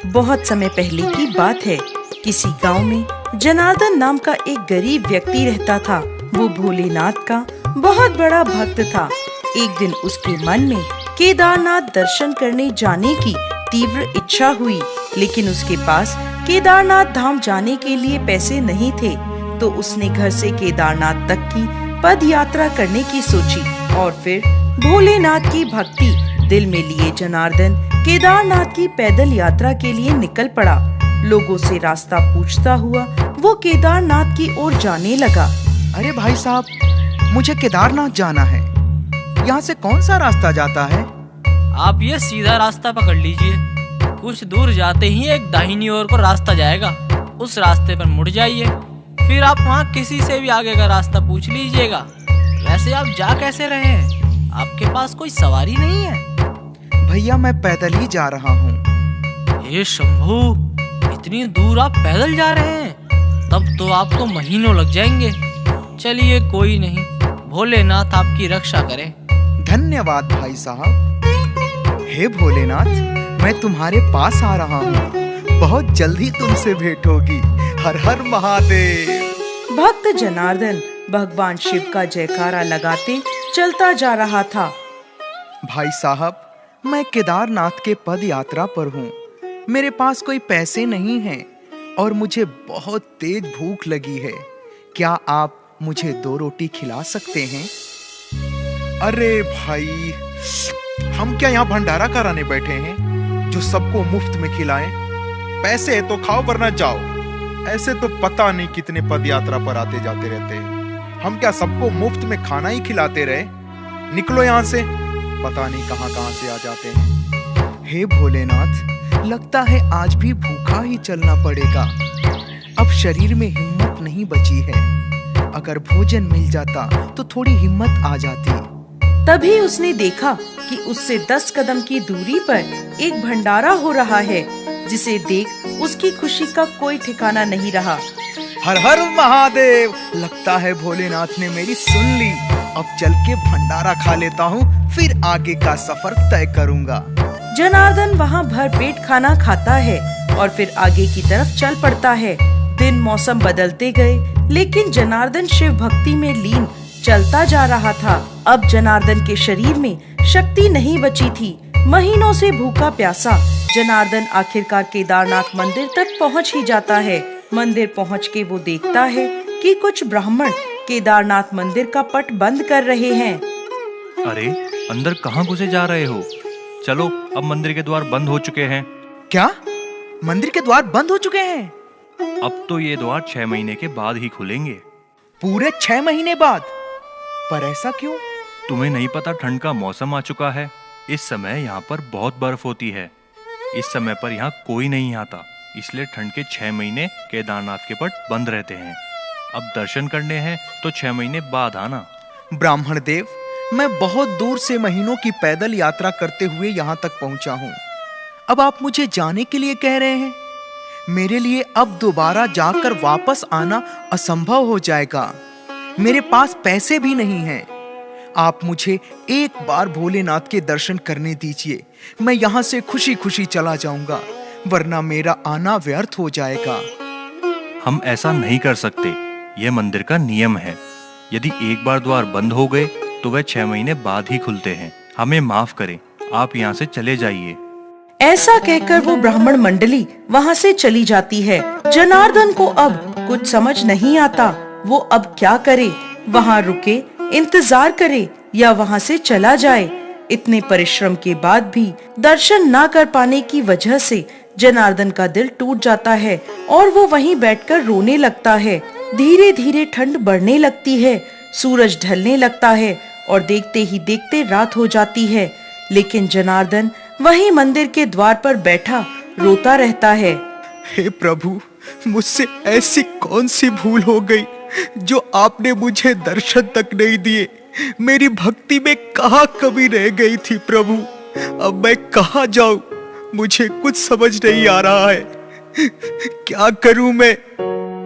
बहुत समय पहले की बात है। किसी गांव में जनार्दन नाम का एक गरीब व्यक्ति रहता था। वो भोलेनाथ का बहुत बड़ा भक्त था। एक दिन उसके मन में केदारनाथ दर्शन करने जाने की तीव्र इच्छा हुई, लेकिन उसके पास केदारनाथ धाम जाने के लिए पैसे नहीं थे। तो उसने घर से केदारनाथ तक की पद यात्रा करने की सोची और फिर भोलेनाथ की भक्ति दिल में लिए जनार्दन केदारनाथ की पैदल यात्रा के लिए निकल पड़ा। लोगों से रास्ता पूछता हुआ वो केदारनाथ की ओर जाने लगा। अरे भाई साहब, मुझे केदारनाथ जाना है। यहाँ से कौन सा रास्ता जाता है? आप ये सीधा रास्ता पकड़ लीजिए। कुछ दूर जाते ही एक दाहिनी ओर को रास्ता जाएगा, उस रास्ते पर मुड़ जाइए। फिर आप वहाँ किसी से भी आगे का रास्ता पूछ लीजिएगा। वैसे आप जा कैसे रहे हैं? आपके पास कोई सवारी नहीं है? भैया, मैं पैदल ही जा रहा हूँ। हे शंभू, इतनी दूर आप पैदल जा रहे हैं? तब तो आपको महीनों लग जाएंगे। चलिए कोई नहीं, भोलेनाथ आपकी रक्षा करे। धन्यवाद भाई साहब। हे भोलेनाथ, मैं तुम्हारे पास आ रहा हूँ। बहुत जल्दी तुमसे भेंट होगी। हर हर महादेव। भक्त जनार्दन भगवान शिव का जयकारा लगाते चलता जा रहा था। भाई साहब, मैं केदारनाथ के पद यात्रा पर हूँ। मेरे पास कोई पैसे नहीं हैं और मुझे बहुत तेज भूख लगी है। क्या आप मुझे 2 रोटी खिला सकते हैं? अरे भाई, हम क्या यहाँ भंडारा कराने बैठे हैं जो सबको मुफ्त में खिलाएं? पैसे है तो खाओ वरना जाओ। ऐसे तो पता नहीं कितने पद यात्रा पर आते जाते रहते हैं। हम क्या सबको मुफ्त में खाना ही खिलाते रहे? निकलो यहाँ से, पता नहीं कहाँ कहाँ से आ जाते हैं। हे भोलेनाथ, लगता है आज भी भूखा ही चलना पड़ेगा। अब शरीर में हिम्मत नहीं बची है। अगर भोजन मिल जाता तो थोड़ी हिम्मत आ जाती। तभी उसने देखा कि उससे 10 कदम की दूरी पर एक भंडारा हो रहा है, जिसे देख उसकी खुशी का कोई ठिकाना नहीं रहा। हर हर महादेव। लगता है भोलेनाथ ने मेरी सुन ली। अब चल के भंडारा खा लेता हूँ, फिर आगे का सफर तय करूँगा। जनार्दन वहाँ भरपेट खाना खाता है और फिर आगे की तरफ चल पड़ता है। दिन मौसम बदलते गए, लेकिन जनार्दन शिव भक्ति में लीन चलता जा रहा था। अब जनार्दन के शरीर में शक्ति नहीं बची थी। महीनों से भूखा प्यासा जनार्दन आखिरकार केदारनाथ मंदिर तक पहुँच ही जाता है। मंदिर पहुँच के वो देखता है कि कुछ ब्राह्मण केदारनाथ मंदिर का पट बंद कर रहे हैं। अरे, अंदर कहाँ घुसे जा रहे हो? चलो, अब मंदिर के द्वार बंद हो चुके हैं। क्या? मंदिर के द्वार बंद हो चुके हैं? अब तो ये द्वार 6 महीने के बाद ही खुलेंगे। पूरे 6 महीने बाद? पर ऐसा क्यों? तुम्हें नहीं पता, ठंड का मौसम आ चुका है। इस समय यहाँ पर बहुत बर्फ होती है। इस समय पर यहाँ कोई नहीं आता, इसलिए ठंड के 6 महीने केदारनाथ के पट बंद रहते हैं। अब दर्शन करने हैं तो 6 महीने बाद आना। ब्राह्मण देव, मैं बहुत दूर से महीनों की पैदल यात्रा करते हुए यहाँ तक पहुँचा हूँ। अब आप मुझे जाने के लिए कह रहे हैं? मेरे लिए अब दोबारा जाकर वापस आना असंभव हो जाएगा। मेरे पास पैसे भी नहीं हैं। आप मुझे एक बार भोलेनाथ के दर्शन करने दीजिए। मैं यहाँ से खुशी खुशी चला जाऊंगा, वरना मेरा आना व्यर्थ हो जाएगा। हम ऐसा नहीं कर सकते, यह मंदिर का नियम है। यदि एक बार द्वार बंद हो गए तो वह 6 महीने बाद ही खुलते हैं। हमें माफ करें, आप यहाँ से चले जाइए। ऐसा कहकर वो ब्राह्मण मंडली वहाँ से चली जाती है। जनार्दन को अब कुछ समझ नहीं आता। वो अब क्या करे? वहाँ रुके, इंतजार करे या वहाँ से चला जाए? इतने परिश्रम के बाद भी दर्शन ना कर पाने की वजह से जनार्दन का दिल टूट जाता है और वो वहीं बैठकर रोने लगता है। धीरे धीरे ठंड बढ़ने लगती है, सूरज ढलने लगता है और देखते ही देखते रात हो जाती है। लेकिन जनार्दन वहीं मंदिर के द्वार पर बैठा रोता रहता है। हे प्रभु, मुझसे ऐसी कौन सी भूल हो गई जो आपने मुझे दर्शन तक नहीं दिए? मेरी भक्ति में कहाँ कमी रह गई थी प्रभु? अब मैं कहाँ जाऊं? मुझे कुछ समझ नहीं आ रहा है। क्या करूं मैं?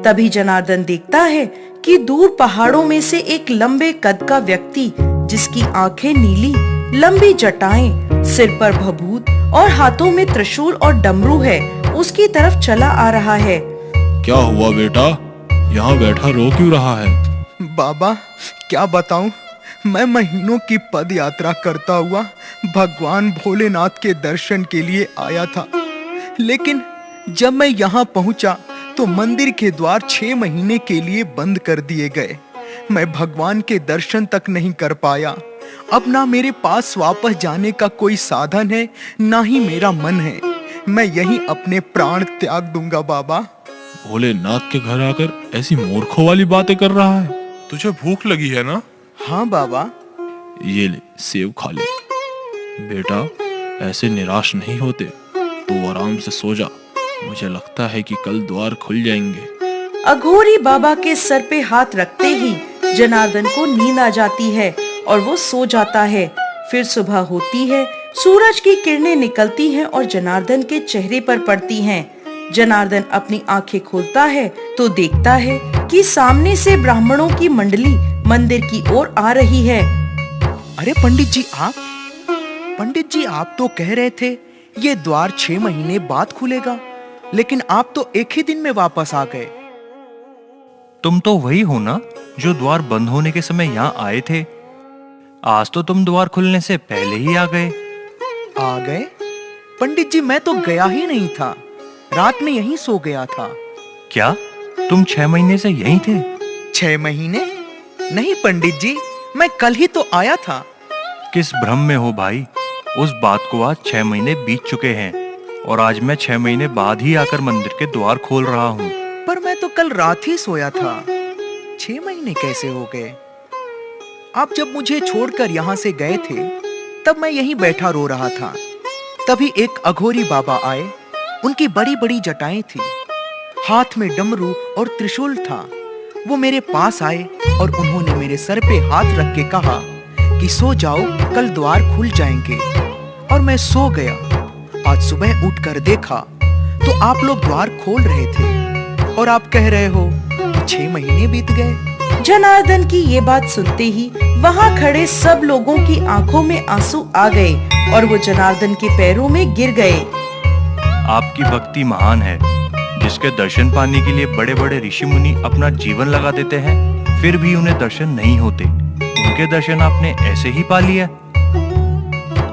तभी जनार्दन देखता है कि दूर पहाड़ों में से एक लंबे कद का व्यक्ति, जिसकी आंखें नीली, लंबी जटाएं, सिर पर भभूत और हाथों में त्रिशूल और डमरू है, उसकी तरफ चला आ रहा है। क्या हुआ बेटा, यहाँ बैठा रो क्यों रहा है? बाबा क्या बताऊं, मैं महीनों की पद यात्रा करता हुआ भगवान भोलेनाथ के दर्शन के लिए आया था, लेकिन जब मैं यहाँ पहुंचा तो मंदिर के द्वार 6 महीने के लिए बंद कर दिए गए। मैं भगवान के दर्शन तक नहीं कर पाया। अब ना मेरे पास वापस जाने का कोई साधन है, ना ही मेरा मन है। मैं यहीं अपने प्राण त्याग दूंगा बाबा। भोलेनाथ के घर आकर ऐसी मूर्खों वाली बातें कर रहा है। तुझे भूख लगी है ना? हाँ बाबा। ये ले, सेब खा ले। बेटा ऐसे निराश नहीं होते, तू आराम से सो जा। मुझे लगता है कि कल द्वार खुल जाएंगे। अघोरी बाबा के सर पे हाथ रखते ही जनार्दन को नींद आ जाती है और वो सो जाता है। फिर सुबह होती है, सूरज की किरणें निकलती हैं और जनार्दन के चेहरे पर पड़ती हैं। जनार्दन अपनी आंखें खोलता है तो देखता है कि सामने से ब्राह्मणों की मंडली मंदिर की ओर आ रही है। अरे पंडित जी आप? पंडित जी आप तो कह रहे थे ये द्वार 6 महीने बाद खुलेगा, लेकिन आप तो एक ही दिन में वापस आ गए। तुम तो वही हो ना जो द्वार बंद होने के समय यहाँ आए थे। आज तो तुम द्वार खुलने से पहले ही आ गए। आ गए? पंडित जी मैं तो गया ही नहीं था, रात में यहीं सो गया था। क्या तुम 6 महीने से यहीं थे? 6 महीने? नहीं पंडित जी, मैं कल ही तो आया था। किस भ्रम में हो भाई? उस बात को आज 6 महीने बीत चुके हैं और आज मैं 6 महीने बाद ही आकर मंदिर के द्वार खोल रहा हूँ। पर मैं तो कल रात ही सोया था, 6 महीने कैसे हो गए? आप जब मुझे छोड़कर यहाँ से गए थे तब मैं यहीं बैठा रो रहा था। तभी एक अघोरी बाबा आए। उनकी बड़ी बड़ी जटाएं थी, हाथ में डमरू और त्रिशूल था। वो मेरे पास आए और उन्होंने मेरे सर पे हाथ रख के कहा कि सो जाओ, कल द्वार खुल जाएंगे। और मैं सो गया। आज सुबह उठकर देखा तो आप लोग द्वार खोल रहे थे और आप कह रहे हो कि 6 महीने बीत गए। जनार्दन की ये बात सुनते ही वहाँ खड़े सब लोगों की आंखों में आंसू आ गए और वो जनार्दन के पैरों में गिर गए। आपकी भक्ति महान है। जिसके दर्शन पाने के लिए बड़े बड़े ऋषि मुनि अपना जीवन लगा देते हैं, फिर भी उन्हें दर्शन नहीं होते। उनके दर्शन आपने ऐसे ही पा लिया।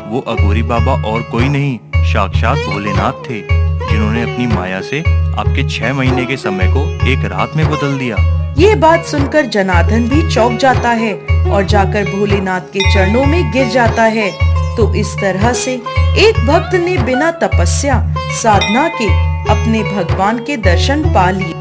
वो अघोरी बाबा और कोई नहीं, साक्षात भोलेनाथ थे, जिन्होंने अपनी माया से आपके 6 महीने के समय को एक रात में बदल दिया। ये बात सुनकर जनार्दन भी चौंक जाता है और जाकर भोलेनाथ के चरणों में गिर जाता है। तो इस तरह से एक भक्त ने बिना तपस्या साधना के अपने भगवान के दर्शन पा लिए।